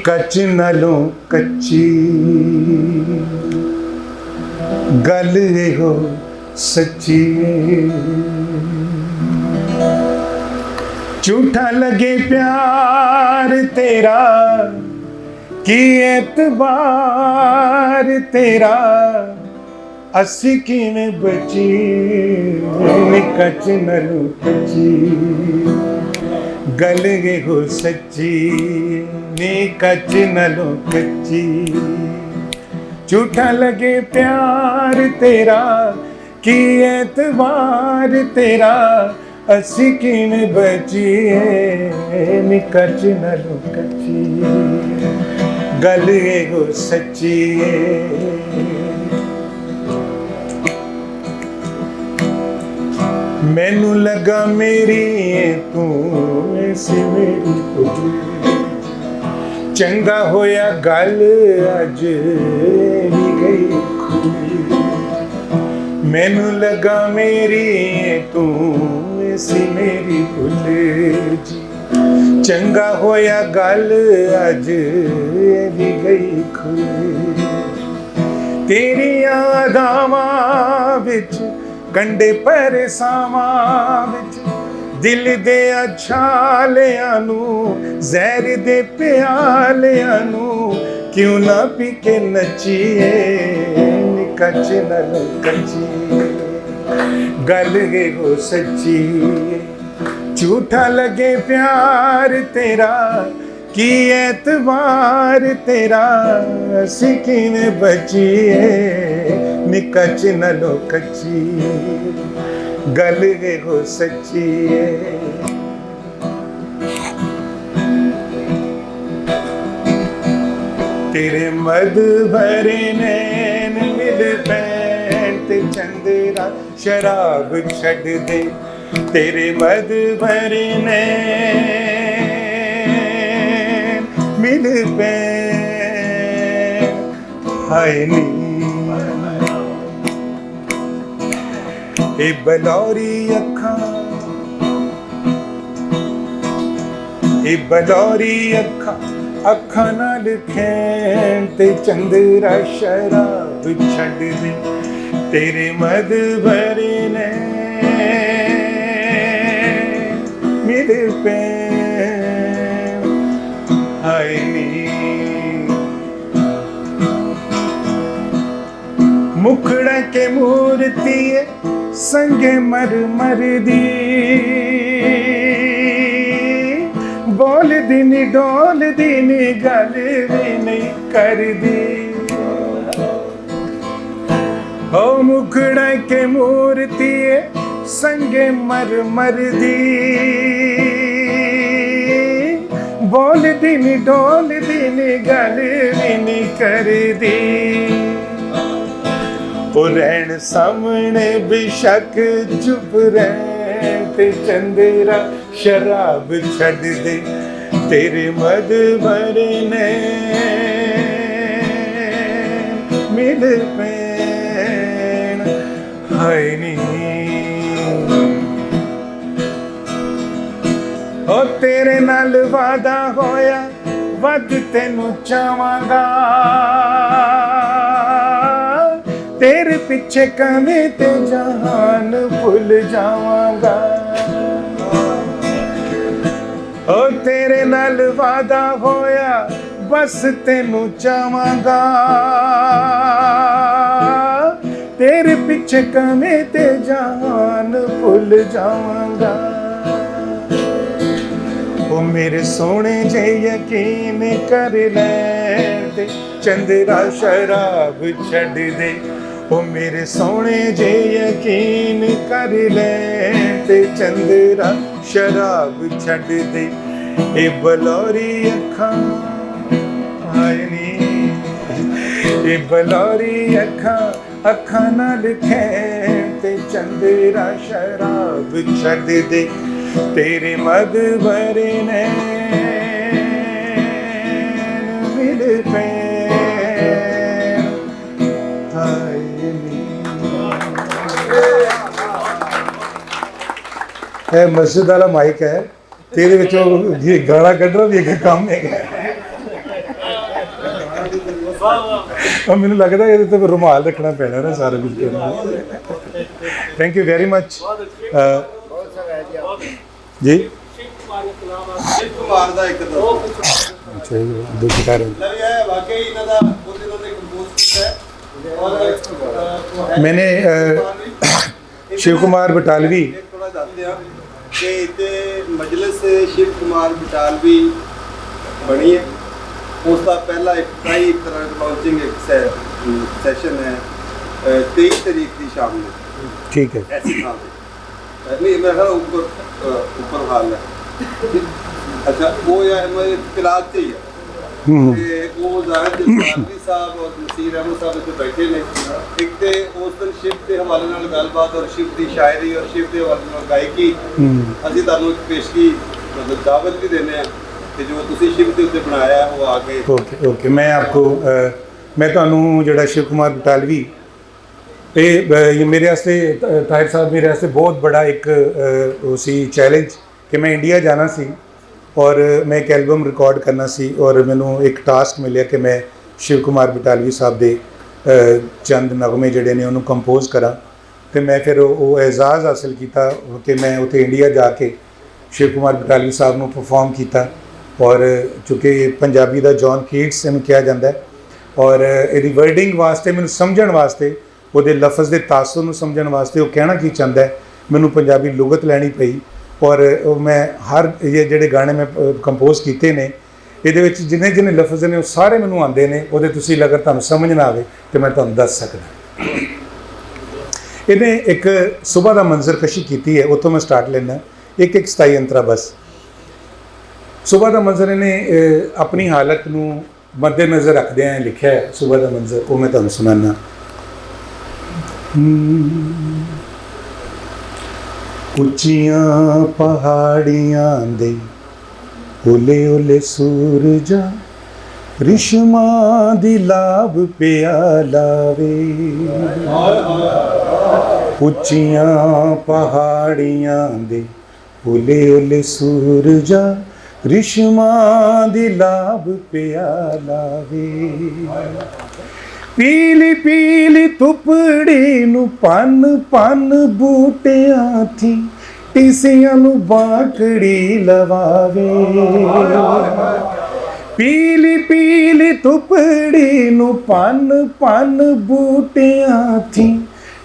कच नालों कच्ची गल हो सच्ची। झूठा लगे प्यार तेरा की एतबार तेरा असी किवें बची कच नालों कच्ची गल हो सच्ची नी कच नालों कच्ची। झूठा लगे प्यार तेरा की एतबार तेरा असी किवें बचीए नी कच नालों कच्ची गल हो सच्ची। मैनू लगा मेरी तू ऐसी मेरी चंगा होया गल अज ही गई। मैनू लगा मेरी तू ऐसी मेरी भुल जी चंगा होया गल अज भी गई खुल। तेरी यादावां विच कंडे परसावां विच दिल दे अछालियां नू जहर दे प्यालियां नू क्यों ना पी के नचीए कच नालों कच्ची गल हो सच्ची। झूठा लगे प्यार तेरा की एतबार तेरा असी किवें बचीए नी कच नालों कच्ची गल हो सच्ची। तेरे मद भरे नैन मिल पैन ते चंदेरा शराब छड़ दे। तेरे मद भरे नैन मिल पैन हाय नी ए बलौरी अखां ए बलौरी अखां अखां नाल खैन ते चंदेरा शराब छड़ दे। तेरे मद भरे नैन मिल पैन हाय नी मुखड़ा के मूर्ति संगे मर मर दी बोल दिन डोल दिन गल भी नहीं कर दी। ओ मुखड़ा के मूर्ति संगे मर मर दी बोल दिन डोल दिन गल भी नहीं कर दी। ओ रहन सामने बेशक चुप रहन ते चंदेरा शराब छड़ दे। तेरे मद भरे नैन मिल पैन हाय नी। ओ तेरे नाल वादा होया वध तैनू चावांगा तेरे पिछे कमे ते जहान भुल जावांगा। ओ तेरे नाल वादा होया बस तेनू चावांगा तेरे पिछे कमे ते जहान भुल जावांगा। ओ मेरे सोने जे यकीन कर ले ते चंदेरा शराब छड़ दे। ओ मेरे सोने जे यकीन कर ले ते चंदेरा शराब छड़ दे। ए बलौरी अखां हाय नी ए बलौरी अखां अखां नाल खैन ते चंदेरा शराब छड़ दे। तेरे मद भरे नैन मिल पैन हाय नी। ਇਹ ਮਸਜਿਦ ਵਾਲਾ ਮਾਈਕ ਹੈ ਤੇ ਇਹਦੇ ਵਿੱਚੋਂ ਗਾਣਾ ਕੱਢਣਾ ਵੀ ਇੱਕ ਕੰਮ ਹੈਗਾ। ਮੈਨੂੰ ਲੱਗਦਾ ਇਹਦੇ ਤੇ ਰੁਮਾਲ ਰੱਖਣਾ ਪੈਣਾ ਨਾ ਸਾਰਾ ਕੁਝ ਕਰਨਾ। ਥੈਂਕ ਯੂ ਵੈਰੀ ਮਚ ਜੀ। ਸ਼ਿਵ ਕੁਮਾਰ ਦਾ ਇੱਕ ਦੋ ਅੱਛਾ ਦੋ ਗਿਟਾਰ ਵਾਕਈ ਇਹਨਾਂ ਦਾ ਉਹਦੇ ਨਾਲ ਕੰਪੋਜ਼ ਕੀਤਾ ਹੈ। मैंने शिव कुमार बटालवी थोड़ा जानते हैं कि इतने मजलिस से शिव कुमार बटालवी बनी है। उसका पहला एक ट्राई एक तरह लॉन्चिंग एक सेशन है 23 तारीख की शाम में। ठीक है ऐसी था नहीं मेरा ख्याल ऊपर हाल है। अच्छा वो या हमारे फिलहाल चाहिए वो ज़ाहिर जसपालवी साहब और नसीर अहमद साहब जो बैठे ने एक तो उस दिन शिव के हवाले नाल गलबात और शिव की शायरी और शिव के हवाले नाल गायकी असीं तुहानूं एक पेशगी मतलब दावत भी देने कि जो तुसीं शिव के उत्ते बनाया है वो आगे। ओके ओके मैं आपको मैं तुहानूं जिहड़ा शिव कुमार बटालवी ये मेरे वास्ते ताहिर साहब मेरे वास्ते बहुत बड़ा एक सी चैलेंज कि मैं इंडिया जाना सी और मैं एक एल्बम रिकॉर्ड करना सी और मैनू एक टास्क मिले कि मैं शिव कुमार बटालवी साहब दे चंद नगमे जिहड़े ने उन्होंने कंपोज करा। तो मैं फिर वो एजाज़ हासिल किया कि मैं उत्थे इंडिया जाके शिव कुमार बटालवी साहब नू परफॉर्म किया और चूँकि पंजाबी दा जॉन कीट्स इहनूं कहा जाता है और इहदी वर्डिंग वास्ते मैनू समझण वास्ते उहदे लफज़ दे तासुर नूं समझण वास्ते वो कहना की चाहता है मैनू पंजाबी लुगत लैनी पई और मैं हर ये जिहड़े गाने मैं कंपोज किए ने ये जिन्ने जिन्ने लफज ने सारे मैनू आते हैं वो अगर तुहानूं समझ ना आए तो मैं तुहानूं दस सकदा। इन्हें एक सुबह का मंजर कशी की है उतों मैं स्टार्ट लेना एक सताई अंतरा बस। सुबह का मंजर इन्हें अपनी हालत नूं मद्देनज़र रखदे लिखा है सुबह का मंजर वो मैं तुहानूं सुनाना। ਉੱਚੀਆਂ ਪਹਾੜੀਆਂ ਦੇ ਓਲੇ ਓਲੇ ਸੂਰਜਾ ਰਿਸ਼ਮਾਂ ਦੀ ਲਾਭ ਪਿਆ ਲਾਵੇ। ਉੱਚੀਆਂ ਪਹਾੜੀਆਂ ਦੇ ਓਲੇ ਓਲੇ ਸੂਰਜਾ ਰਿਸ਼ਮਾਂ ਦੀ ਲਾਭ ਪਿਆ ਲਾਵੇ। पीली पीली तुपड़ी नू पन पन बूटियां थी टीसियां नू बाकड़ी लवावे। पीली पीली तुपड़ी नू पन पन बूटियां थी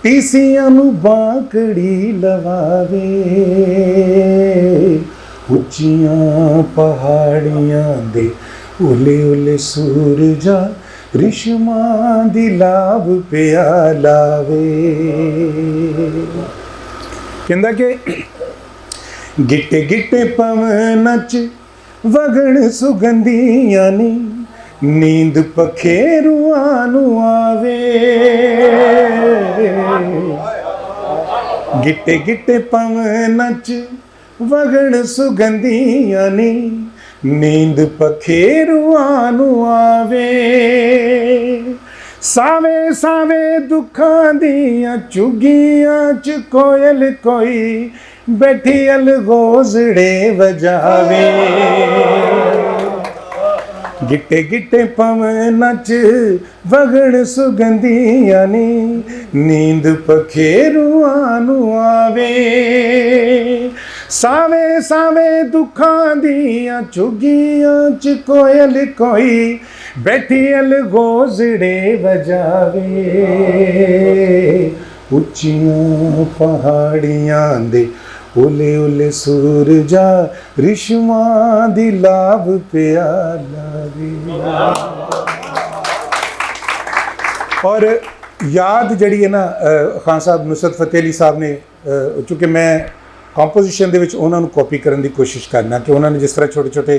टीसियां नू बाकड़ी लवावे। उच्चियां पहाड़ियां दे ओले ओले सूरजा रिश्मां दी लाभ पिया लावे। कहंदा कि गिट्टे गिट्टे पवन च वगण सुगंधियां नी नींद पखेरुआं नू आवे। गिट्टे गिट्टे पवन च वगण सुगंधियां नी नींद पखेरुआं नू आवे। सावे सावे दुखां दियां चुगियां च कोयल कोई बैठी अलगोजड़े वजावे। गिट्टे गिट्टे पवन च वगण सुगंधियां नी नींद पखेरुआं नू आवे। सावे सावे दुखां दियां चुगियां च कोयल कोई बैठी अलगोजड़े वजावे। उच्चियां पहाड़ियां दे ओले ओले सूरजा रिश्मां दी लाभ पिया लावे। और याद जड़ी है ना खान साहब नुसरत फतेह अली साहब ने चूँकि मैं ਕੰਪੋਜੀਸ਼ਨ ਦੇ ਵਿੱਚ ਉਹਨਾਂ ਨੂੰ ਕਾਪੀ ਕਰਨ ਦੀ ਕੋਸ਼ਿਸ਼ ਕਰਨਾ ਕਿ ਉਹਨਾਂ ਨੇ ਜਿਸ ਤਰ੍ਹਾਂ ਛੋਟੇ ਛੋਟੇ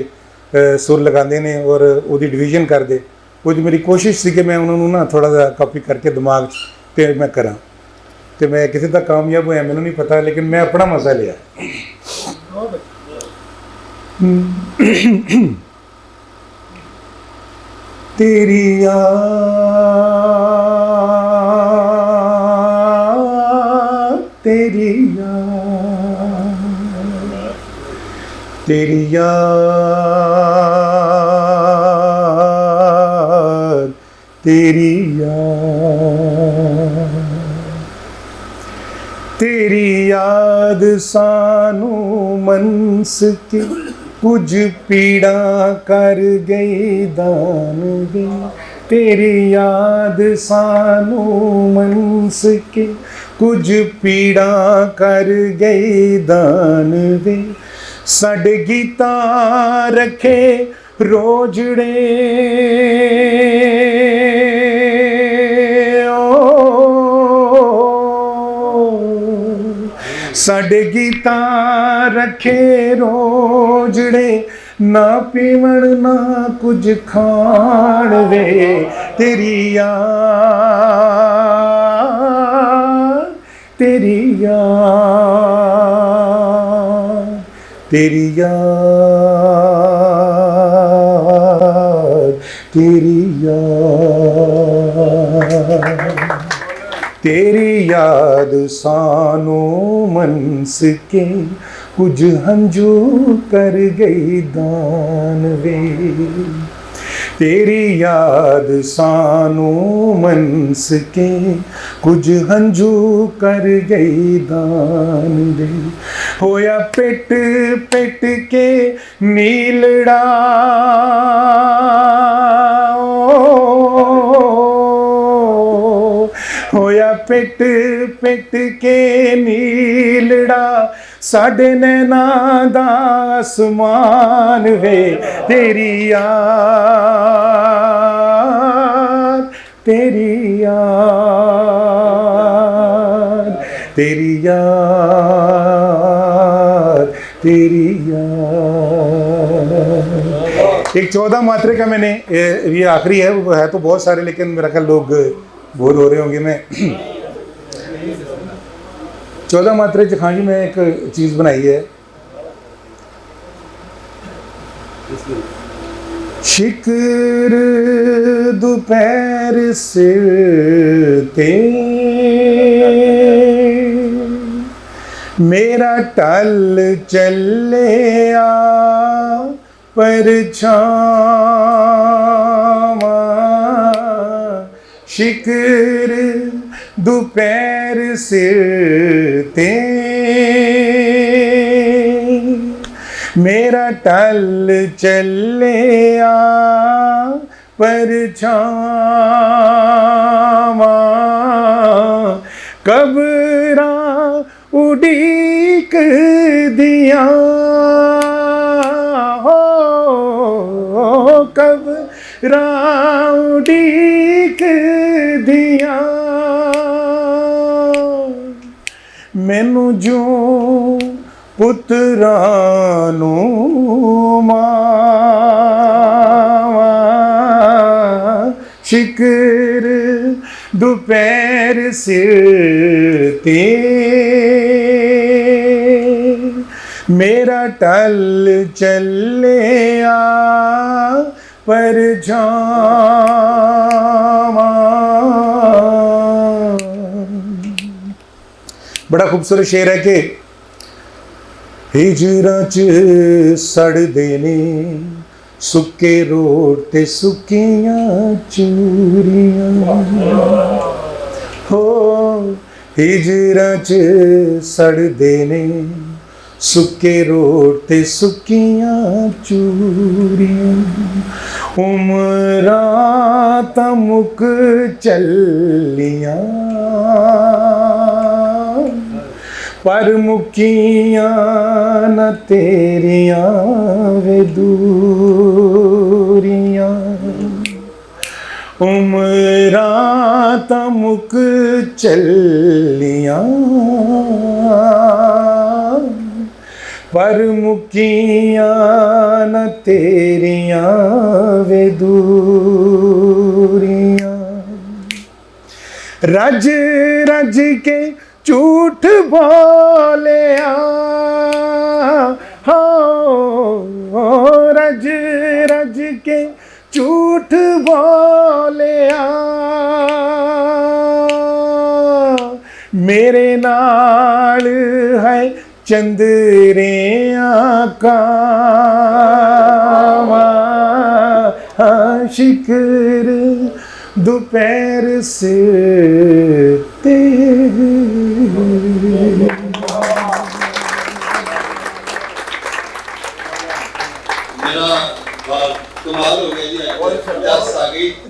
ਸੁਰ ਲਗਾਉਂਦੇ ਨੇ ਔਰ ਉਹਦੀ ਡਿਵੀਜ਼ਨ ਕਰਦੇ ਉਹ ਜੀ ਮੇਰੀ ਕੋਸ਼ਿਸ਼ ਸੀ ਕਿ ਮੈਂ ਉਹਨਾਂ ਨੂੰ ਨਾ ਥੋੜਾ ਜਿਹਾ ਕਾਪੀ ਕਰਕੇ ਦਿਮਾਗ 'ਚ ਤੇ ਮੈਂ ਕਰਾਂ ਤੇ ਮੈਂ ਕਿਸੇ ਦਾ ਕਾਮਯਾਬ ਹੋਇਆ ਮੈਨੂੰ ਨਹੀਂ ਪਤਾ ਲੇਕਿਨ ਮੈਂ ਆਪਣਾ ਮਜ਼ਾ ਲਿਆ। तेरी याद तेरी याद तेरी याद तेरी याद सानू मनस के कुछ पीड़ा कर गई दान वे। तेरी याद सानू मनस के कुछ पीड़ा कर गई दान वे। साडे गीता रखे रोजड़े साडे गीता रखे रोजड़े ना पीवण ना कुछ खाण वे। तेरी याद तेरी याद तेरी याद तेरी याद तेरी याद सानू मनस के कुछ हंजू कर गई दान वे। तेरी याद सानू मनस के कुछ हंजू कर गई दान वे। होया पेट पेट के नीलड़ा होया पेट पेट के नीलड़ा साडे नैना दा आसमान वे। तेरी याद तेरी याद तेरी याद तेरी याद। एक 14 मात्रे का मैंने, ये आखिरी है, वो है तो बहुत सारे लेकिन मेरा ख्याल लोग बोर हो रहे होंगे। मैं 14 मात्रे च खां जी मैं एक चीज़ बनाई है। शिकर दोपहर से ते मेरा टल चले आ परछावा। शिकर दोपहर से ते मेरा टल चले आ परछावा। कबरा उड़ीक दिया हो कबरा उड़ीक दिया। मैनू जो पुत्रां नूं मावां शिकर दोपहर सिर ते मेरा टल चले आ परछावां। बड़ा खूबसूरत शेर है कि हिजरां च सड़दे ने सुक्के रोट ते सुक्कियां चूरियां हो। हिजरां च सड़दे ने सुक्के रोट ते सुक्कियां चूरियां। उमरां तां मुक चलियां पर मुकियां न तेरियां वे दूरियां। उमरां तां मुक चलियां पर मुकियां न तेरियां वे दूरियां। रज रज के झूठ बोलिया हो रज रज के झूठ बोलिया। मेरे नाल है चंदरिया कावां शिकर दोपहर से ते मेरा कमाल हो गया जी, 10 आ गई।